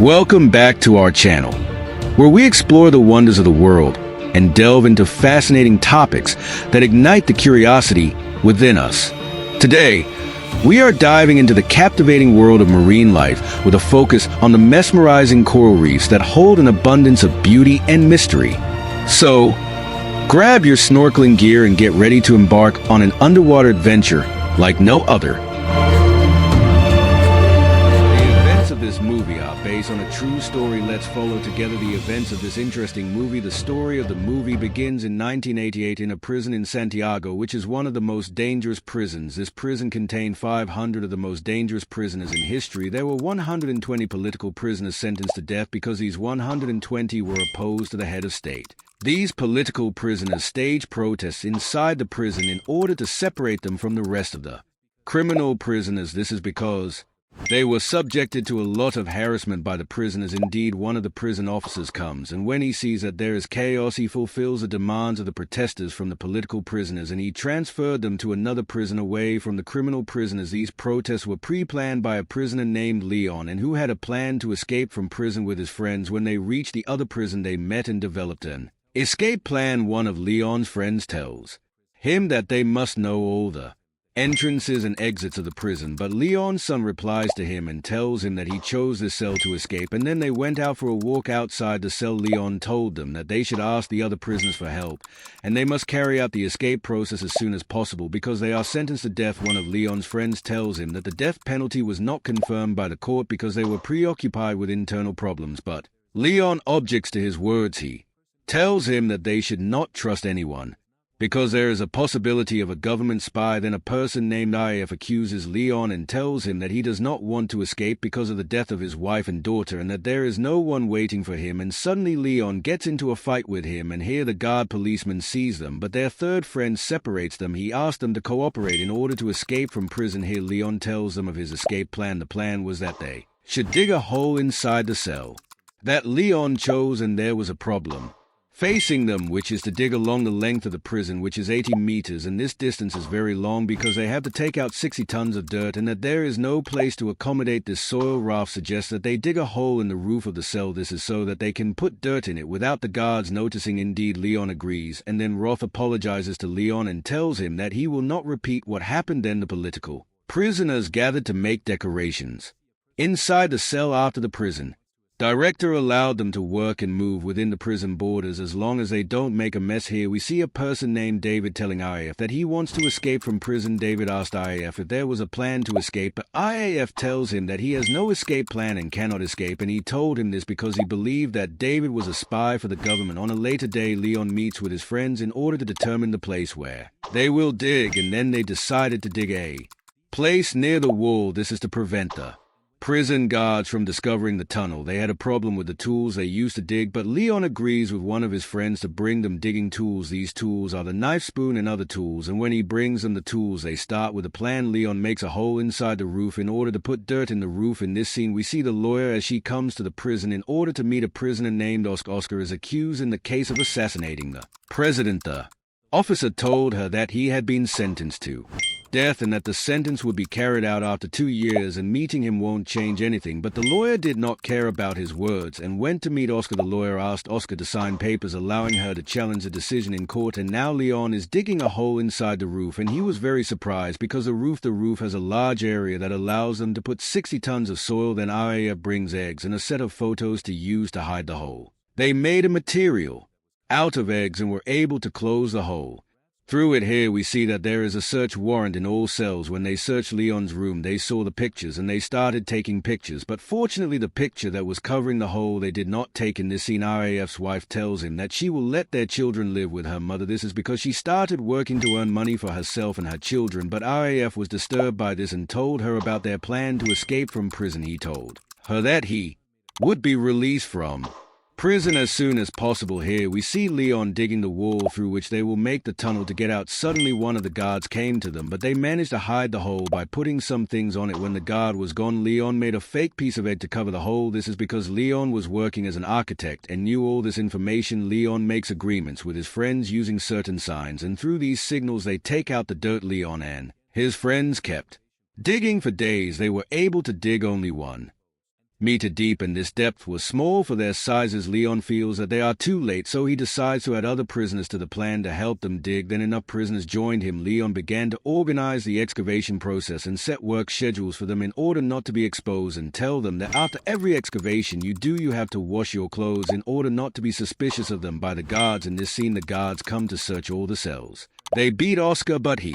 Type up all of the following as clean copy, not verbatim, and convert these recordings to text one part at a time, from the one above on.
Welcome back to our channel, where we explore the wonders of the world and delve into fascinating topics that ignite the curiosity within us. Today, we are diving into the captivating world of marine life with a focus on the mesmerizing coral reefs that hold an abundance of beauty and mystery. So, grab your snorkeling gear and get ready to embark on an underwater adventure like no other. This movie are based on a true story. Let's follow together the events of this interesting movie. The story of the movie begins in 1988 in a prison in Santiago, which is one of the most dangerous prisons. This prison contained 500 of the most dangerous prisoners in history. There were 120 political prisoners sentenced to death because these 120 were opposed to the head of state. These political prisoners staged protests inside the prison in order to separate them from the rest of the criminal prisoners. This is because they were subjected to a lot of harassment by the prisoners. Indeed, one of the prison officers comes, and when he sees that there is chaos, he fulfills the demands of the protesters from the political prisoners, and he transferred them to another prison away from the criminal prisoners. These protests were pre-planned by a prisoner named Leon, and who had a plan to escape from prison with his friends. When they reached the other prison, they met and developed an escape plan. One of Leon's friends tells him that they must know all the entrances and exits of the prison, but Leon's son replies to him and tells him that he chose this cell to escape, and then they went out for a walk outside the cell. Leon told them that they should ask the other prisoners for help, and they must carry out the escape process as soon as possible because they are sentenced to death. One of Leon's friends tells him that the death penalty was not confirmed by the court because they were preoccupied with internal problems, but Leon objects to his words. He tells him that they should not trust anyone because there is a possibility of a government spy. Then a person named IF accuses Leon and tells him that he does not want to escape because of the death of his wife and daughter, and that there is no one waiting for him. And suddenly Leon gets into a fight with him, and here the guard policeman sees them, but their third friend separates them. He asks them to cooperate in order to escape from prison. Here Leon tells them of his escape plan. The plan was that they should dig a hole inside the cell that Leon chose, and there was a problem facing them, which is to dig along the length of the prison, which is 80 meters, and this distance is very long because they have to take out 60 tons of dirt, and that there is no place to accommodate this soil. Ralph suggests that they dig a hole in the roof of the cell. This is so that they can put dirt in it without the guards noticing. Indeed, Leon agrees, and then Roth apologizes to Leon and tells him that he will not repeat what happened. Then the political prisoners gathered to make decorations inside the cell after the prison director allowed them to work and move within the prison borders as long as they don't make a mess. Here we see a person named David telling IAF that he wants to escape from prison. David asked IAF if there was a plan to escape, but IAF tells him that he has no escape plan and cannot escape, and he told him this because he believed that David was a spy for the government. On a later day, Leon meets with his friends in order to determine the place where they will dig, and then they decided to dig a place near the wall. This is to prevent the prison guards from discovering the tunnel. They had a problem with the tools they used to dig, but Leon agrees with one of his friends to bring them digging tools. These tools are the knife, spoon, and other tools, and when he brings them the tools, they start with a plan. Leon makes a hole inside the roof in order to put dirt in the roof. In this scene, we see the lawyer as she comes to the prison in order to meet a prisoner named Oscar. Oscar is accused in the case of assassinating the president. The officer told her that he had been sentenced to death and that the sentence would be carried out after 2 years, and meeting him won't change anything. But the lawyer did not care about his words and went to meet Oscar. The lawyer asked Oscar to sign papers allowing her to challenge the decision in court, and now Leon is digging a hole inside the roof, and he was very surprised because the roof has a large area that allows them to put 60 tons of soil. Then Arya brings eggs and a set of photos to use to hide the hole. They made a material out of eggs and were able to close the hole through it. Here we see that there is a search warrant in all cells. When they searched Leon's room, they saw the pictures and they started taking pictures, but fortunately the picture that was covering the hole they did not take. In this scene, RAF's wife tells him that she will let their children live with her mother. This is because she started working to earn money for herself and her children, but RAF was disturbed by this and told her about their plan to escape from prison. He told her that he would be released from prison as soon as possible. Here we see Leon digging the wall through which they will make the tunnel to get out. Suddenly one of the guards came to them, but they managed to hide the hole by putting some things on it. When the guard was gone, Leon made a fake piece of egg to cover the hole. This is because Leon was working as an architect and knew all this information. Leon makes agreements with his friends using certain signs, and through these signals they take out the dirt. Leon and his friends kept digging for days. They were able to dig only one meter deep, and this depth was small for their sizes. Leon feels that they are too late, so he decides to add other prisoners to the plan to help them dig. Then enough prisoners joined him. Leon began to organize the excavation process and set work schedules for them in order not to be exposed, and tell them that after every excavation you have to wash your clothes in order not to be suspicious of them by the guards. In this scene, the guards come to search all the cells. They beat Oscar, but he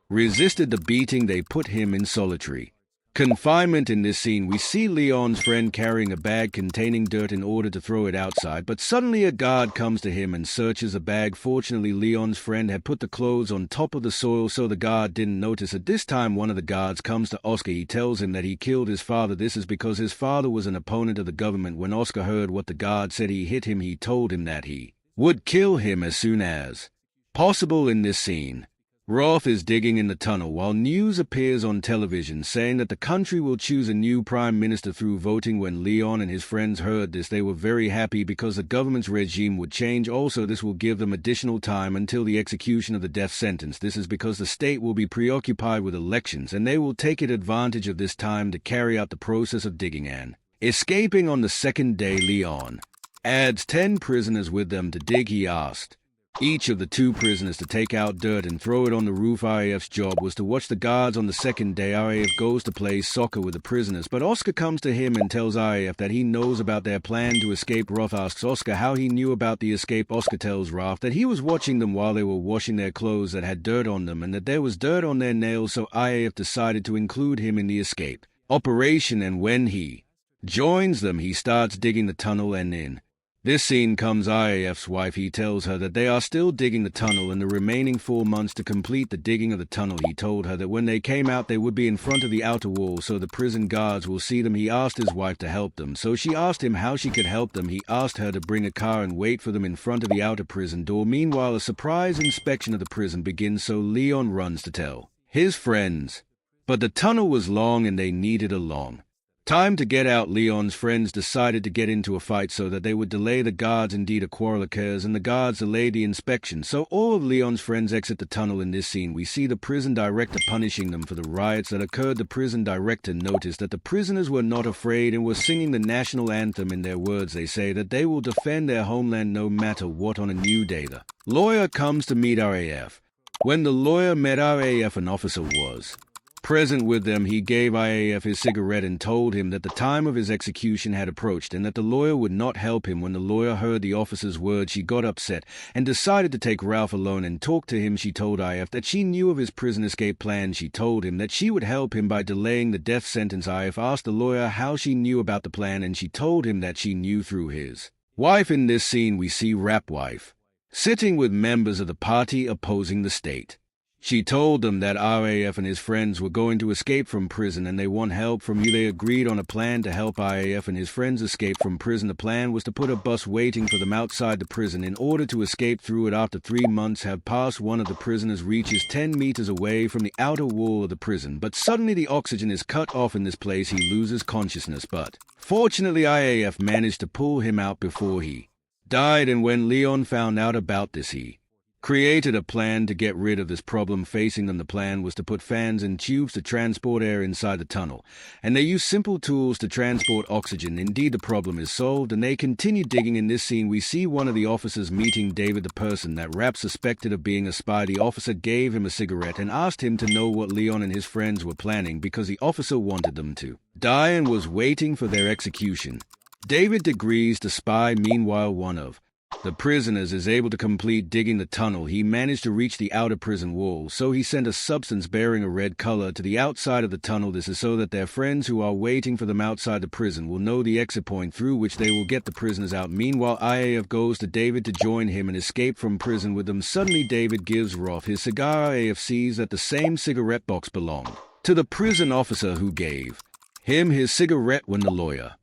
resisted the beating. They put him in solitary confinement. In this scene, we see Leon's friend carrying a bag containing dirt in order to throw it outside, but suddenly a guard comes to him and searches the bag. Fortunately, Leon's friend had put the clothes on top of the soil, so the guard didn't notice. At this time, one of the guards comes to Oscar. He tells him that he killed his father. This is because his father was an opponent of the government. When Oscar heard what the guard said, he hit him. He told him that he would kill him as soon as possible. In this scene, Roth is digging in the tunnel while news appears on television saying that the country will choose a new prime minister through voting. When Leon and his friends heard this, they were very happy because the government's regime would change. Also, this will give them additional time until the execution of the death sentence. This is because the state will be preoccupied with elections, and they will take advantage of this time to carry out the process of digging and escaping. On the second day, Leon adds 10 prisoners with them to dig. He asked each of the 2 prisoners to take out dirt and throw it on the roof. RAF's job was to watch the guards. On the second day, RAF goes to play soccer with the prisoners, but Oscar comes to him and tells RAF that he knows about their plan to escape. Roth asks Oscar how he knew about the escape. Oscar tells Roth that he was watching them while they were washing their clothes that had dirt on them and that there was dirt on their nails, so RAF decided to include him in the escape operation, and when he joins them, he starts digging the tunnel. And in this scene comes RAF's wife. He tells her that they are still digging the tunnel and the remaining 4 months to complete the digging of the tunnel. He told her that when they came out, they would be in front of the outer wall so the prison guards will see them. He asked his wife to help them, so she asked him how she could help them. He asked her to bring a car and wait for them in front of the outer prison door. Meanwhile, a surprise inspection of the prison begins, so Leon runs to tell his friends. But the tunnel was long and they needed a long time to get out. Leon's friends decided to get into a fight so that they would delay the guards. Indeed, a quarrel occurs and the guards delay the inspection, so all of Leon's friends exit the tunnel. In this scene, we see the prison director punishing them for the riots that occurred. The prison director noticed that the prisoners were not afraid and were singing the national anthem. In their words, they say that they will defend their homeland no matter what. On a new day, the lawyer comes to meet RAF. When the lawyer met RAF, an officer was present with them. He gave RAF his cigarette and told him that the time of his execution had approached and that the lawyer would not help him. When the lawyer heard the officer's words, she got upset and decided to take Ralph alone and talk to him. She told RAF that she knew of his prison escape plan. She told him that she would help him by delaying the death sentence. RAF asked the lawyer how she knew about the plan, and she told him that she knew through his wife. In this scene, we see Rap wife sitting with members of the party opposing the state. She told them that RAF and his friends were going to escape from prison and they want help from you. They agreed on a plan to help RAF and his friends escape from prison. The plan was to put a bus waiting for them outside the prison in order to escape through it. After 3 months have passed, one of the prisoners reaches 10 meters away from the outer wall of the prison, but suddenly the oxygen is cut off. In this place, he loses consciousness, but fortunately RAF managed to pull him out before he died. And when Leon found out about this, he created a plan to get rid of this problem facing them. The plan was to put fans and tubes to transport air inside the tunnel, and they used simple tools to transport oxygen. Indeed, the problem is solved, and they continue digging. In this scene, we see one of the officers meeting David, the person that Rap suspected of being a spy. The officer gave him a cigarette and asked him to know what Leon and his friends were planning because the officer wanted them to die and was waiting for their execution. David agrees to spy. Meanwhile, one of the prisoners is able to complete digging the tunnel. He managed to reach the outer prison wall, so he sent a substance bearing a red color to the outside of the tunnel. This is so that their friends who are waiting for them outside the prison will know the exit point through which they will get the prisoners out. Meanwhile, RAF goes to David to join him and escape from prison with them. Suddenly, David gives Roth his cigar. RAF sees that the same cigarette box belonged to the prison officer who gave him his cigarette. When the lawyer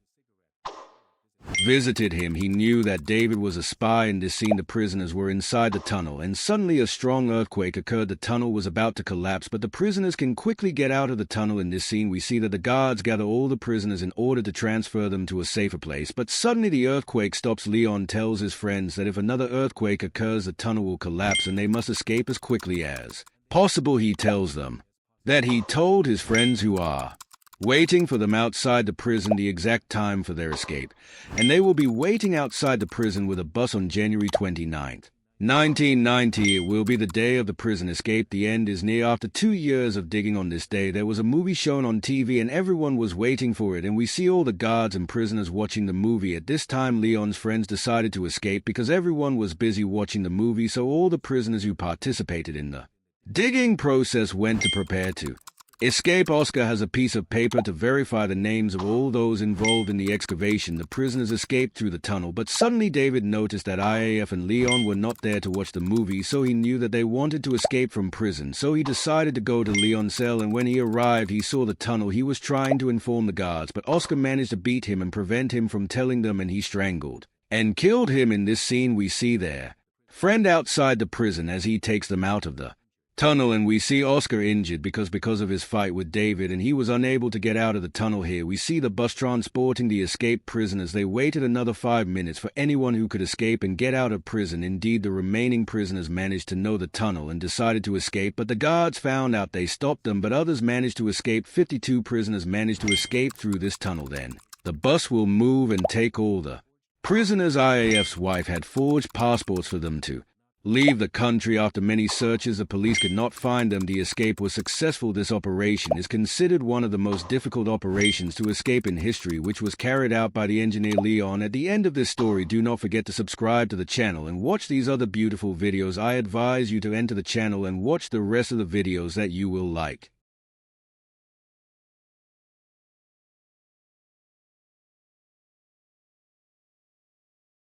visited him, he knew that David was a spy. In this scene, the prisoners were inside the tunnel, and suddenly a strong earthquake occurred. The tunnel was about to collapse, but the prisoners can quickly get out of the tunnel. In this scene, we see that the guards gather all the prisoners in order to transfer them to a safer place, but suddenly the earthquake stops. Leon tells his friends that if another earthquake occurs, the tunnel will collapse and they must escape as quickly as possible. He tells them that he told his friends who are waiting for them outside the prison the exact time for their escape, and they will be waiting outside the prison with a bus on January 29th. 1990, it will be the day of the prison escape. The end is near. After 2 years of digging on this day, there was a movie shown on TV and everyone was waiting for it, and we see all the guards and prisoners watching the movie. At this time, Leon's friends decided to escape because everyone was busy watching the movie, so all the prisoners who participated in the digging process went to prepare to escape. Oscar has a piece of paper to verify the names of all those involved in the excavation. The prisoners escaped through the tunnel, but suddenly David noticed that IAF and Leon were not there to watch the movie, so he knew that they wanted to escape from prison. So he decided to go to Leon's cell, and when he arrived, he saw the tunnel. He was trying to inform the guards, but Oscar managed to beat him and prevent him from telling them, and he strangled and killed him. In this scene, we see their friend outside the prison as he takes them out of the tunnel, and we see Oscar injured because of his fight with David, and he was unable to get out of the tunnel. Here we see the bus transporting the escaped prisoners. They waited another 5 minutes for anyone who could escape and get out of prison. Indeed, the remaining prisoners managed to know the tunnel and decided to escape, but the guards found out. They stopped them, but others managed to escape. 52 prisoners managed to escape through this tunnel. Then the bus will move and take all the prisoners. IAF's wife had forged passports for them to leave the country. After many searches, the police could not find them. The escape was successful. This operation is considered one of the most difficult operations to escape in history, which was carried out by the engineer Leon. At the end of this story, do not forget to subscribe to the channel and watch these other beautiful videos. I advise you to enter the channel and watch the rest of the videos that you will like.